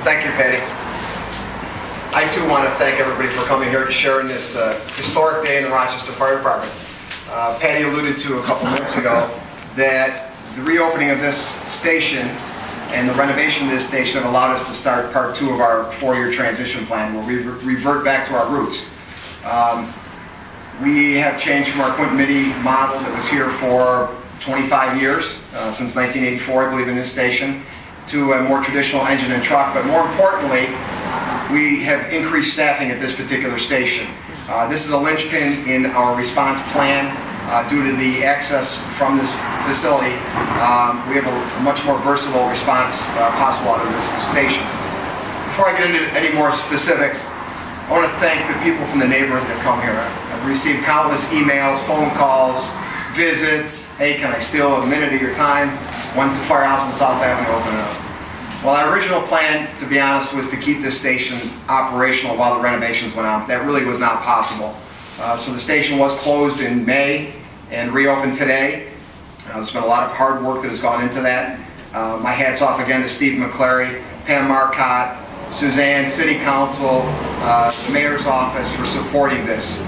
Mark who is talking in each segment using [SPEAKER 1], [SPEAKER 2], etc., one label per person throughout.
[SPEAKER 1] Thank you, Patty. I too want to thank everybody for coming here to share in this historic day in the Rochester Fire Department. Patty alluded to a couple minutes ago that the reopening of this station and the renovation of this station have allowed us to start part 2 of our 4-year transition plan, where we revert back to our roots. We have changed from our Quint Mitty model that was here for 25 years, since 1984, I believe, in this station, to a more traditional engine and truck. But more importantly, we have increased staffing at this particular station. This is a linchpin in our response plan. Due to the access from this facility, we have a much more versatile response possible out of this station. Before I get into any more specifics, I want to thank the people from the neighborhood that come here. I've received countless emails, phone calls, visits. Hey, can I steal a minute of your time? When's the firehouse on South Ave open up? Well, our original plan, to be honest, was to keep this station operational while the renovations went on. That really was not possible. So the station was closed in May and reopened today. There's been a lot of hard work that has gone into that. My hat's off again to Steve McClary, Pam Marcotte, Suzanne, City Council, the Mayor's Office for supporting this.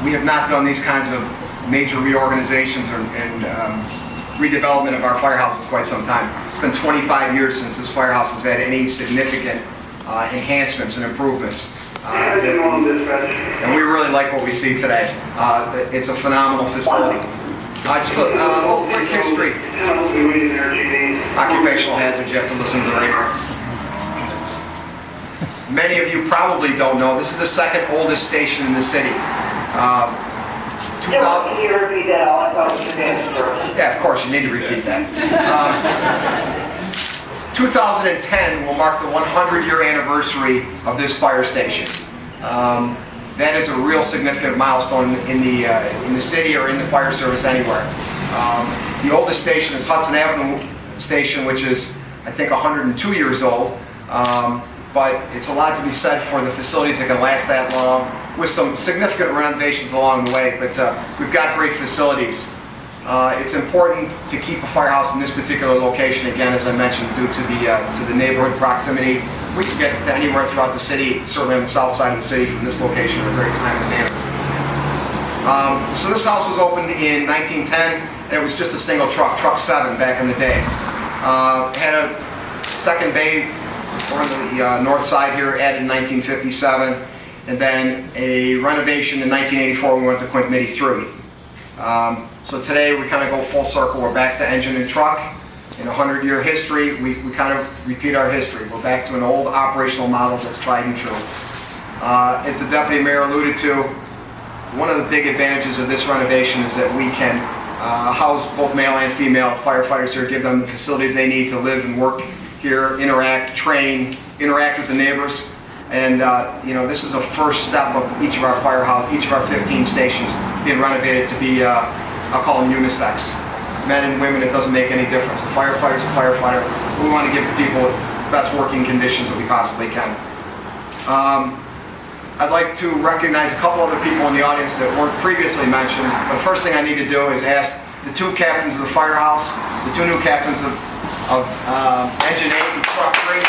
[SPEAKER 1] We have not done these kinds of major reorganizations and redevelopment of our firehouse in quite some time. It's been 25 years since this firehouse has had any significant enhancements and improvements. And we really like what we see today. It's a phenomenal facility. Just a little quick history. Occupational hazards, you have to listen to the radio. Many of you probably don't know, this is the second oldest station in the city. Yeah, of course, you need to repeat that. 2010 will mark the 100-year anniversary of this fire station. That is a real significant milestone in the city or in the fire service anywhere. The oldest station is Hudson Avenue Station, which is, I think, 102 years old. But it's a lot to be said for the facilities that can last that long, with some significant renovations along the way. But we've got great facilities. It's important to keep a firehouse in this particular location, again, as I mentioned, due to the neighborhood proximity. We can get to anywhere throughout the city, certainly on the south side of the city from this location in a very timely manner. So this house was opened in 1910, and it was just a single truck, Truck 7 back in the day. It had a second bay on the north side here, added in 1957, and then a renovation in 1984 when we went to Quint Mitty 3. So today we kind of go full circle. We're back to engine and truck. In a 100-year history, we kind of repeat our history. We're back to an old operational model that's tried and true. As the Deputy Mayor alluded to, one of the big advantages of this renovation is that we can house both male and female firefighters here, give them the facilities they need to live and work here, interact, train, interact with the neighbors. And you know, this is a first step of each of our firehouse, each of our 15 stations being renovated to be, I'll call them unisex. Men and women, it doesn't make any difference. A firefighter's a firefighter. We want to give people the best working conditions that we possibly can. I'd like to recognize a couple other people in the audience that weren't previously mentioned. The first thing I need to do is ask the 2 captains of the firehouse, the 2 new captains of Engine 8 and Truck 3.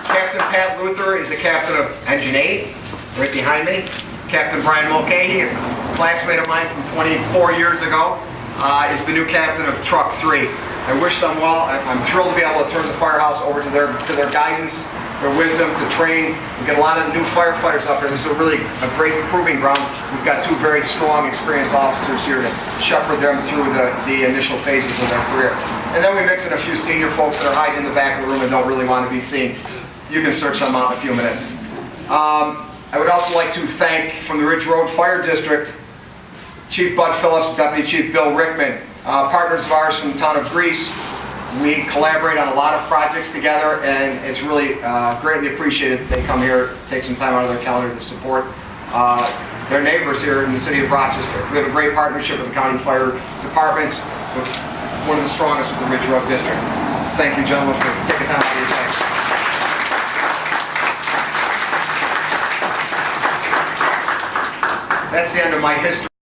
[SPEAKER 1] Captain Pat Luther is the captain of Engine 8, right behind me. Captain Brian Mulcahy, a classmate of mine from 24 years ago, is the new captain of Truck 3. I wish them well. I'm thrilled to be able to turn the firehouse over to their guidance, their wisdom, to train. We get a lot of new firefighters up here. This is really a great proving ground. We've got 2 very strong, experienced officers here to shepherd them through the initial phases of their career. And then we mix in a few senior folks that are hiding in the back of the room and don't really want to be seen. You can search them out in a few minutes. I would also like to thank, from the Ridge Road Fire District, Chief Bud Phillips, Deputy Chief Bill Rickman, partners of ours from the town of Greece. We collaborate on a lot of projects together, and it's really greatly appreciated that they come here, take some time out of their calendar to support their neighbors here in the city of Rochester. We have a great partnership with the county fire departments, one of the strongest with the Ridge Road District. Thank you, gentlemen, for taking time out of your time. That's the end of my history.